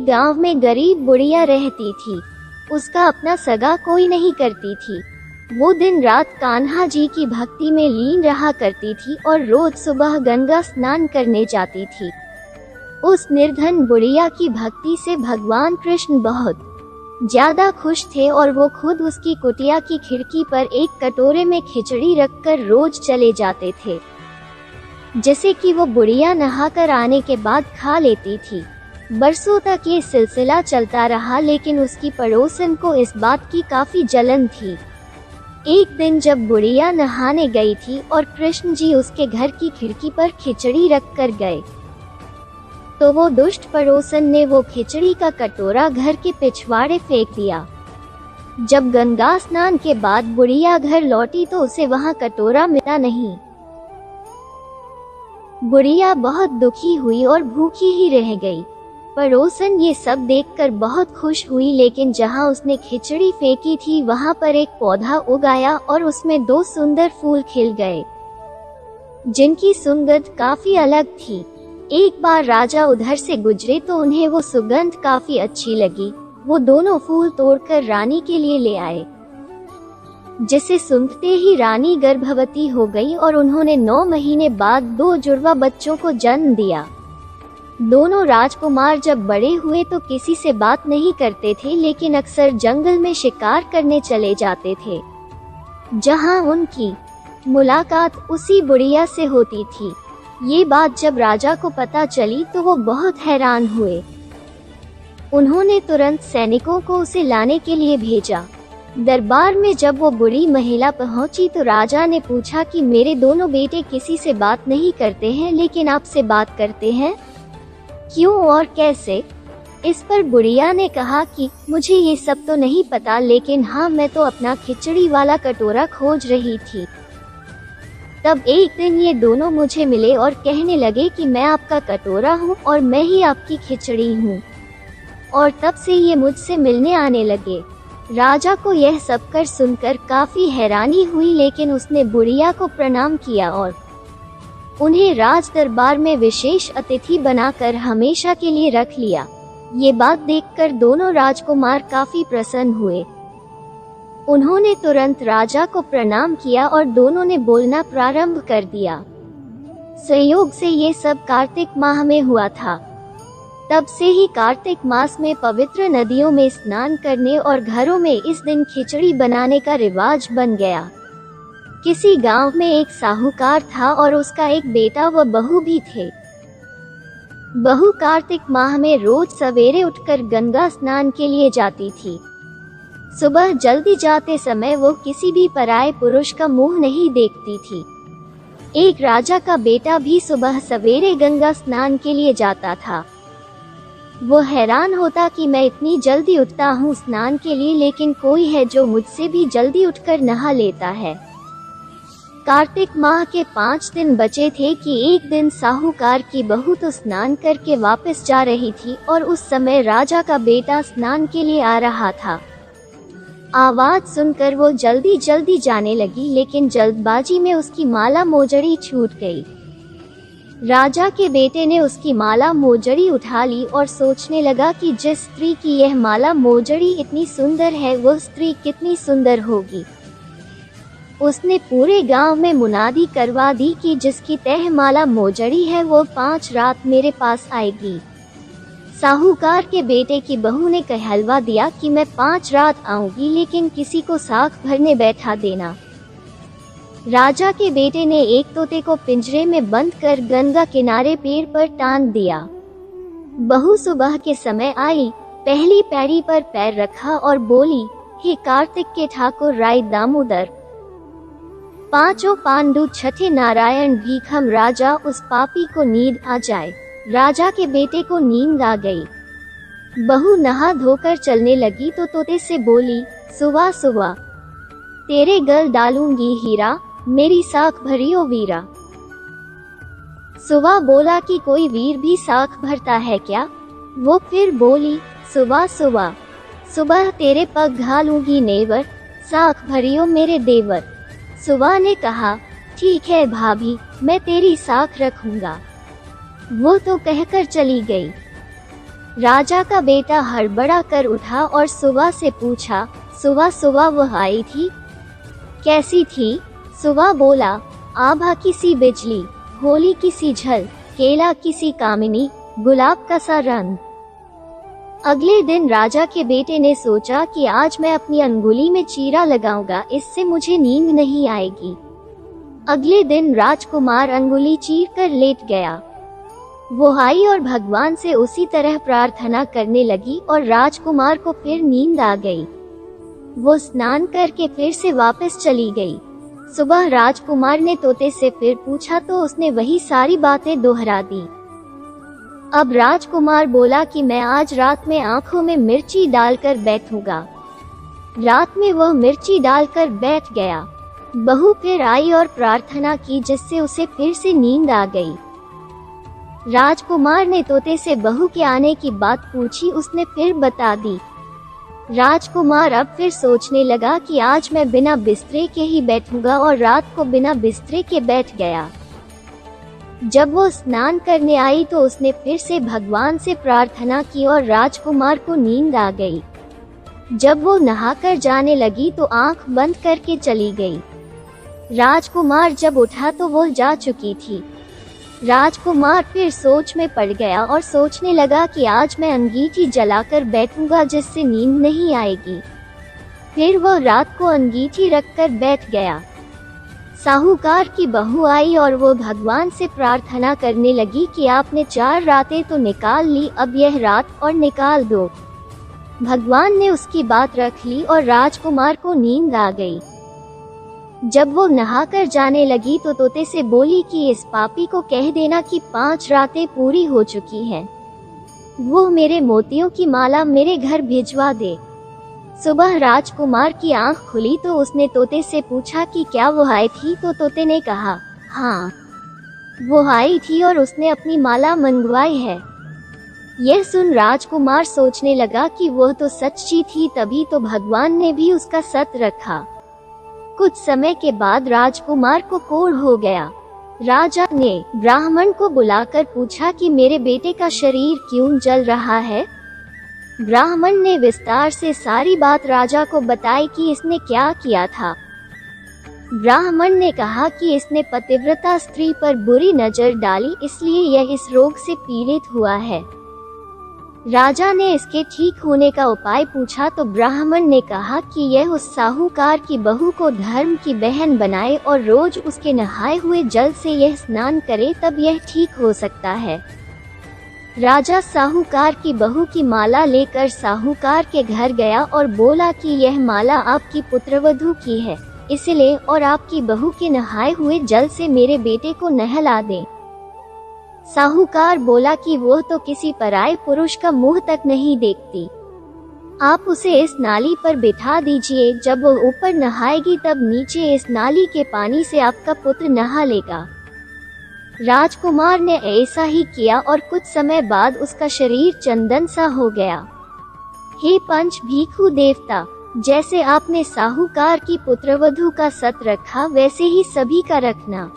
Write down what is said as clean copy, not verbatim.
एक गांव में गरीब बुढ़िया रहती थी। उसका अपना सगा कोई नहीं करती थी। वो दिन रात कान्हा जी की भक्ति में लीन रहा करती थी और रोज सुबह गंगा स्नान करने जाती थी। उस निर्धन बुढ़िया की भक्ति से भगवान कृष्ण बहुत ज्यादा खुश थे और वो खुद उसकी कुटिया की खिड़की पर एक कटोरे में खिचड़ी रखकर रोज चले जाते थे, जैसे कि वो बुढ़िया नहाकर आने के बाद खा लेती थी। बरसों तक ये सिलसिला चलता रहा, लेकिन उसकी पड़ोसन को इस बात की काफी जलन थी। एक दिन जब बुढ़िया नहाने गई थी और कृष्ण जी उसके घर की खिड़की पर खिचड़ी रख कर गए, तो वो दुष्ट पड़ोसन ने वो खिचड़ी का कटोरा घर के पिछवाड़े फेंक दिया। जब गंगा स्नान के बाद बुढ़िया घर लौटी तो उसे वहाँ कटोरा मिला नहीं। बुढ़िया बहुत दुखी हुई और भूखी ही रह गई। पड़ोसन ये सब देखकर बहुत खुश हुई, लेकिन जहाँ उसने खिचड़ी फेंकी थी वहाँ पर एक पौधा उगाया और उसमें 2 सुंदर फूल खिल गए, जिनकी सुगंध काफी अलग थी। एक बार राजा उधर से गुजरे तो उन्हें वो सुगंध काफी अच्छी लगी। वो दोनों फूल तोड़कर रानी के लिए ले आए, जिसे सुनते ही रानी गर्भवती हो गई और उन्होंने 9 महीने बाद 2 जुड़वा बच्चों को जन्म दिया। दोनों राजकुमार जब बड़े हुए तो किसी से बात नहीं करते थे, लेकिन अक्सर जंगल में शिकार करने चले जाते थे, जहां उनकी मुलाकात उसी बुढ़िया से होती थी। ये बात जब राजा को पता चली तो वो बहुत हैरान हुए। उन्होंने तुरंत सैनिकों को उसे लाने के लिए भेजा। दरबार में जब वो बुढ़ी महिला पहुंची तो राजा ने पूछा कि मेरे दोनों बेटे किसी से बात नहीं करते हैं, लेकिन आपसे बात करते हैं, क्यों और कैसे? इस पर बुढ़िया ने कहा कि मुझे ये सब तो नहीं पता, लेकिन हाँ, मैं तो अपना खिचड़ी वाला कटोरा खोज रही थी। तब एक दिन ये दोनों मुझे मिले और कहने लगे कि मैं आपका कटोरा हूँ और मैं ही आपकी खिचड़ी हूँ, और तब से ये मुझसे मिलने आने लगे। राजा को यह सब कर सुनकर काफी हैरानी हुई, लेकिन उसने बुढ़िया को प्रणाम किया और उन्हें राज दरबार में विशेष अतिथि बनाकर हमेशा के लिए रख लिया। ये बात देखकर दोनों राजकुमार काफी प्रसन्न हुए। उन्होंने तुरंत राजा को प्रणाम किया और दोनों ने बोलना प्रारंभ कर दिया। संयोग से ये सब कार्तिक माह में हुआ था। तब से ही कार्तिक मास में पवित्र नदियों में स्नान करने और घरों में इस दिन खिचड़ी बनाने का रिवाज बन गया। किसी गांव में एक साहूकार था और उसका एक बेटा व बहू भी थे। बहू कार्तिक माह में रोज सवेरे उठकर गंगा स्नान के लिए जाती थी। सुबह जल्दी जाते समय वो किसी भी पराये पुरुष का मुंह नहीं देखती थी। एक राजा का बेटा भी सुबह सवेरे गंगा स्नान के लिए जाता था। वो हैरान होता कि मैं इतनी जल्दी उठता हूँ स्नान के लिए, लेकिन कोई है जो मुझसे भी जल्दी उठकर नहा लेता है। कार्तिक माह के 5 दिन बचे थे कि एक दिन साहूकार की बहू तो स्नान करके वापस जा रही थी और उस समय राजा का बेटा स्नान के लिए आ रहा था। आवाज सुनकर वो जल्दी जल्दी जाने लगी, लेकिन जल्दबाजी में उसकी माला मोजड़ी छूट गई। राजा के बेटे ने उसकी माला मोजड़ी उठा ली और सोचने लगा कि जिस स्त्री की यह माला मोजड़ी इतनी सुंदर है, वो स्त्री कितनी सुंदर होगी। उसने पूरे गांव में मुनादी करवा दी कि जिसकी तह माला मोजड़ी है वो 5 रात मेरे पास आएगी। साहूकार के बेटे की बहू ने कहलवा दिया कि मैं 5 रात आऊंगी, लेकिन किसी को साख भरने बैठा देना। राजा के बेटे ने एक तोते को पिंजरे में बंद कर गंगा किनारे पेड़ पर टांग दिया। बहू सुबह के समय आई, पहली पैड़ी पर पैर रखा और बोली, हे कार्तिक के ठाकुर राय दामोदर, 5 पांडु, 6 नारायण, भीखम राजा, उस पापी को नींद आ जाए। राजा के बेटे को नींद आ गई। बहू नहा धोकर चलने लगी तो तोते से बोली, सुबह सुबह तेरे गल डालूंगी हीरा, मेरी साख भरियो वीरा। सुबह बोला कि कोई वीर भी साख भरता है क्या? वो फिर बोली, सुबह सुबह सुबह तेरे पग घालूंगी नेवर, साख भरियो मेरे देवर। सुबह ने कहा, ठीक है भाभी, मैं तेरी साख रखूंगा। वो तो कहकर चली गई। राजा का बेटा हड़बड़ा कर उठा और सुबह से पूछा, सुबह सुबह वह आई थी, कैसी थी? सुबह बोला, आभा किसी बिजली, होली किसी झल, केला किसी कामिनी, गुलाब का सा रंग। अगले दिन राजा के बेटे ने सोचा कि आज मैं अपनी अंगुली में चीरा लगाऊंगा, इससे मुझे नींद नहीं आएगी। अगले दिन राजकुमार अंगुली चीर कर लेट गया। वो आई और भगवान से उसी तरह प्रार्थना करने लगी और राजकुमार को फिर नींद आ गई। वो स्नान करके फिर से वापस चली गई। सुबह राजकुमार ने तोते से फिर पूछा तो उसने वही सारी बातें दोहरा दी। अब राजकुमार बोला कि मैं आज रात में आंखों में मिर्ची डालकर बैठूंगा। रात में वह मिर्ची डालकर बैठ गया। बहू फिर आई और प्रार्थना की, जिससे उसे फिर से नींद आ गई। राजकुमार ने तोते से बहू के आने की बात पूछी, उसने फिर बता दी। राजकुमार अब फिर सोचने लगा कि आज मैं बिना बिस्तरे के ही बैठूंगा और रात को बिना बिस्तरे के बैठ गया। जब वो स्नान करने आई तो उसने फिर से भगवान से प्रार्थना की और राजकुमार को नींद आ गई। जब वो नहाकर जाने लगी तो आंख बंद करके चली गई। राजकुमार जब उठा तो वो जा चुकी थी। राजकुमार फिर सोच में पड़ गया और सोचने लगा कि आज मैं अंगीठी जलाकर बैठूंगा, जिससे नींद नहीं आएगी। फिर वह रात को अंगीठी रखकर बैठ गया। साहूकार की बहू आई और वो भगवान से प्रार्थना करने लगी कि आपने 4 रातें तो निकाल ली, अब यह रात और निकाल दो। भगवान ने उसकी बात रख ली और राजकुमार को नींद आ गई। जब वो नहाकर जाने लगी तो तोते से बोली कि इस पापी को कह देना कि 5 रातें पूरी हो चुकी हैं। वो मेरे मोतियों की माला मेरे घर भिजवा दे। सुबह राजकुमार की आंख खुली तो उसने तोते से पूछा कि क्या वो आई थी, तो तोते ने कहा, हाँ वो आई थी और उसने अपनी माला मंगवाई है। यह सुन राजकुमार सोचने लगा कि वह तो सच्ची थी, तभी तो भगवान ने भी उसका सत रखा। कुछ समय के बाद राजकुमार को कोढ़ हो गया। राजा ने ब्राह्मण को बुलाकर पूछा कि मेरे बेटे का शरीर क्यों जल रहा है। ब्राह्मण ने विस्तार से सारी बात राजा को बताई कि इसने क्या किया था। ब्राह्मण ने कहा कि इसने पतिव्रता स्त्री पर बुरी नजर डाली, इसलिए यह इस रोग से पीड़ित हुआ है। राजा ने इसके ठीक होने का उपाय पूछा तो ब्राह्मण ने कहा कि यह उस साहूकार की बहू को धर्म की बहन बनाए और रोज उसके नहाए हुए जल से यह स्नान करे, तब यह ठीक हो सकता है। राजा साहूकार की बहू की माला लेकर साहूकार के घर गया और बोला कि यह माला आपकी पुत्रवधू की है, इसलिए और आपकी बहू के नहाए हुए जल से मेरे बेटे को नहला दें। साहूकार बोला कि वह तो किसी पराये पुरुष का मुंह तक नहीं देखती। आप उसे इस नाली पर बिठा दीजिए, जब वह ऊपर नहाएगी तब नीचे इस नाली के पानी से आपका पुत्र नहा लेगा। राजकुमार ने ऐसा ही किया और कुछ समय बाद उसका शरीर चंदन सा हो गया। हे पंच भीखू देवता, जैसे आपने साहूकार की पुत्रवधू का सत रखा, वैसे ही सभी का रखना।